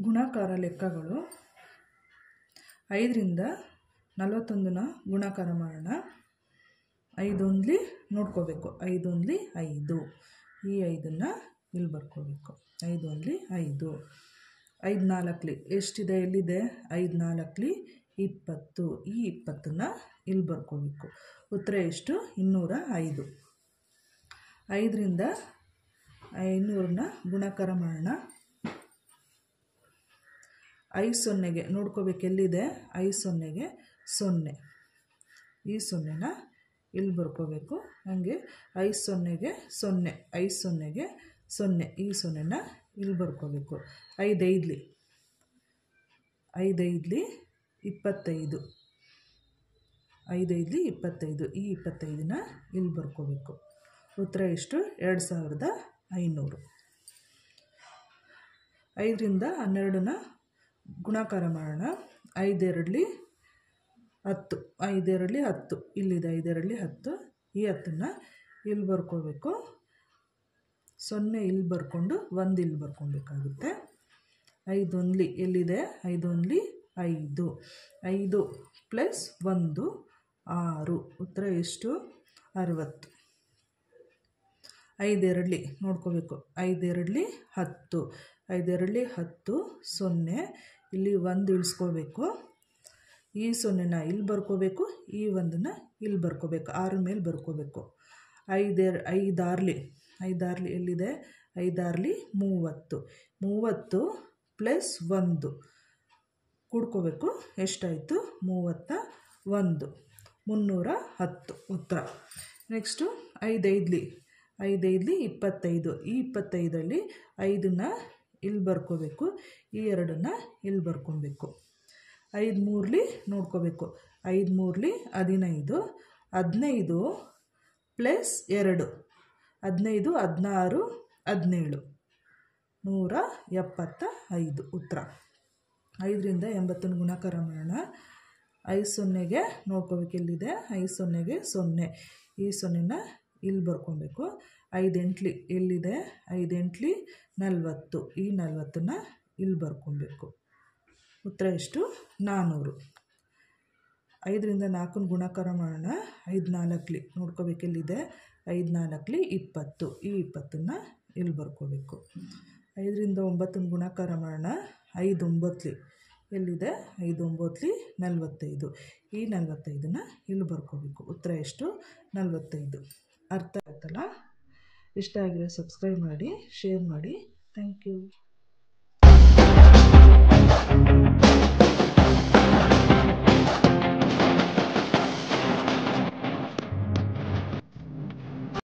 ಗುಣಾಕಾರ ಲೆಕ್ಕಗಳು 5ರಿಂದ 41ನ ಗುಣಾಕಾರ ಮಾಡೋಣ. 5 ಒಂದ್ಲಿ ನೋಡ್ಕೋಬೇಕು. 5 ಒಂದ್ಲಿ 5. ಈ 5ನ್ನು ಇಲ್ಲಿ ಬರ್ಕೋಬೇಕು. 5 ಒಂದ್ಲಿ 5. 5 ನಾಲ್ಕಲಿ ಎಷ್ಟಿದೆ? ಎಲ್ಲಿದೆ? 5 ನಾಲ್ಕಲಿ 20. ಈ 20ನ್ನು ಇಲ್ಲಿ ಬರ್ಕೋಬೇಕು. ಉತ್ತರ ಎಷ್ಟು? 205. 5ರಿಂದ 500ನ ಗುಣಾಕಾರ ಮಾಡೋಣ. 5 0ಗೆ ನೋಡ್ಕೋಬೇಕು. ಎಲ್ಲಿದೆ? 5 0ಗೆ 0. ಈ 0ನ ಇಲ್ಲಿ ಬರ್ಕೋಬೇಕು. ಹಾಗೆ 5 0ಗೆ 0. 5 0ಗೆ 0. ಈ 0ನ ಇಲ್ಲಿ ಬರ್ಕೋಬೇಕು. 5 5ಲಿ 5 5ಲಿ 25. 5 5ಲಿ 25. ಈ 25ನ ಇಲ್ಲಿ ಬರ್ಕೋಬೇಕು. ಉತ್ತರ ಎಷ್ಟು? 2500. 5ರಿಂದ 12ನ ಗುಣಾಕಾರ ಮಾಡೋಣ. 5 2ಲಿ 10. 5 2ಲಿ 10. ಇಲ್ಲಿದೆ 5 2ಲಿ 10. ಈ 10ನ್ನು ಇಲ್ಲಿ ಬರ್ಕೋಬೇಕು. 0 ಇಲ್ಲಿ ಬರ್ಕೊಂಡು 1 ಇಲ್ಲಿ ಬರ್ಕೊಬೇಕಾಗುತ್ತೆ. 5 ಒಂದ್ಲಿ ಎಲ್ಲಿದೆ? 5 ಒಂದ್ಲಿ 5. 5 ಪ್ಲಸ್ 1 6. ಉತ್ತರ ಎಷ್ಟು? 60. 5 2ಲಿ ನೋಡ್ಕೋಬೇಕು. 5 2ಲಿ 10. 5 2ಲಿ 10. 0 ಇಲ್ಲಿ 1 ಇಳಿಸ್ಕೋಬೇಕು. ಈ 0ನ ಇಲ್ಲಿ ಬರ್ಕೋಬೇಕು. ಈ 1ನ್ನು ಇಲ್ಲಿ ಬರ್ಕೋಬೇಕು. 6 ಮೇಲೆ ಬರ್ಕೋಬೇಕು. 5 6ಲಿ ಎಲ್ಲಿದೆ? 5 6ಲಿ 30. 30 ಪ್ಲಸ್ 1 ಕೂಡ್ಕೋಬೇಕು. ಎಷ್ಟಾಯಿತು? 31. 310 ಉತ್ತರ. ನೆಕ್ಸ್ಟು 5 5ಲಿ 25. ಈ 25ಅಲ್ಲಿ 5ನ್ನು ಇಲ್ಲಿ ಬರ್ಕೋಬೇಕು. ಈ 2ನ್ನು ಇಲ್ಲಿ ಬರ್ಕೊಬೇಕು. 5 3ಲಿ ನೋಡ್ಕೋಬೇಕು. 5 3ಲಿ 15. 15 ಪ್ಲಸ್ 2 15 16 17. 175 ಉತ್ತರ. 5ರಿಂದ 80ನ ಗುಣಾಕಾರ ಮಾಡೋಣ. 5 0ಗೆ ನೋಡ್ಕೋಬೇಕು. ಎಲ್ಲಿದೆ? 5 0ಗೆ 0. ಈ 0ನ ಇಲ್ಲಿ ಬರ್ಕೊಬೇಕು. 5 8ಲಿ ಎಲ್ಲಿದೆ? 5 8ಲಿ 40. ಈ 40ನ್ನು ಇಲ್ಲಿ ಬರ್ಕೊಬೇಕು. ಉತ್ತರ ಎಷ್ಟು? 400. 5ರಿಂದ 4ನ ಗುಣಾಕಾರ ಮಾಡೋಣ. 5 4ಲಿ ನೋಡ್ಕೋಬೇಕು. ಎಲ್ಲಿದೆ? 5 4ಲಿ 20. ಈ 20ನ್ನು ಇಲ್ಲಿ ಬರ್ಕೋಬೇಕು. 5ರಿಂದ 9ನ ಗುಣಾಕಾರ ಮಾಡೋಣ. 5 9ಲಿ ಎಲ್ಲಿದೆ? 5 9ಲಿ 45. ಈ 45ನ್ನು ಇಲ್ಲಿ ಬರ್ಕೋಬೇಕು. ಉತ್ತರ ಎಷ್ಟು? 45. ಅರ್ಥ ಆಯ್ತಲ್ಲ? ಇಷ್ಟ ಆಗಿರೋ ಸಬ್ಸ್ಕ್ರೈಬ್ ಮಾಡಿ, ಶೇರ್ ಮಾಡಿ. Thank you.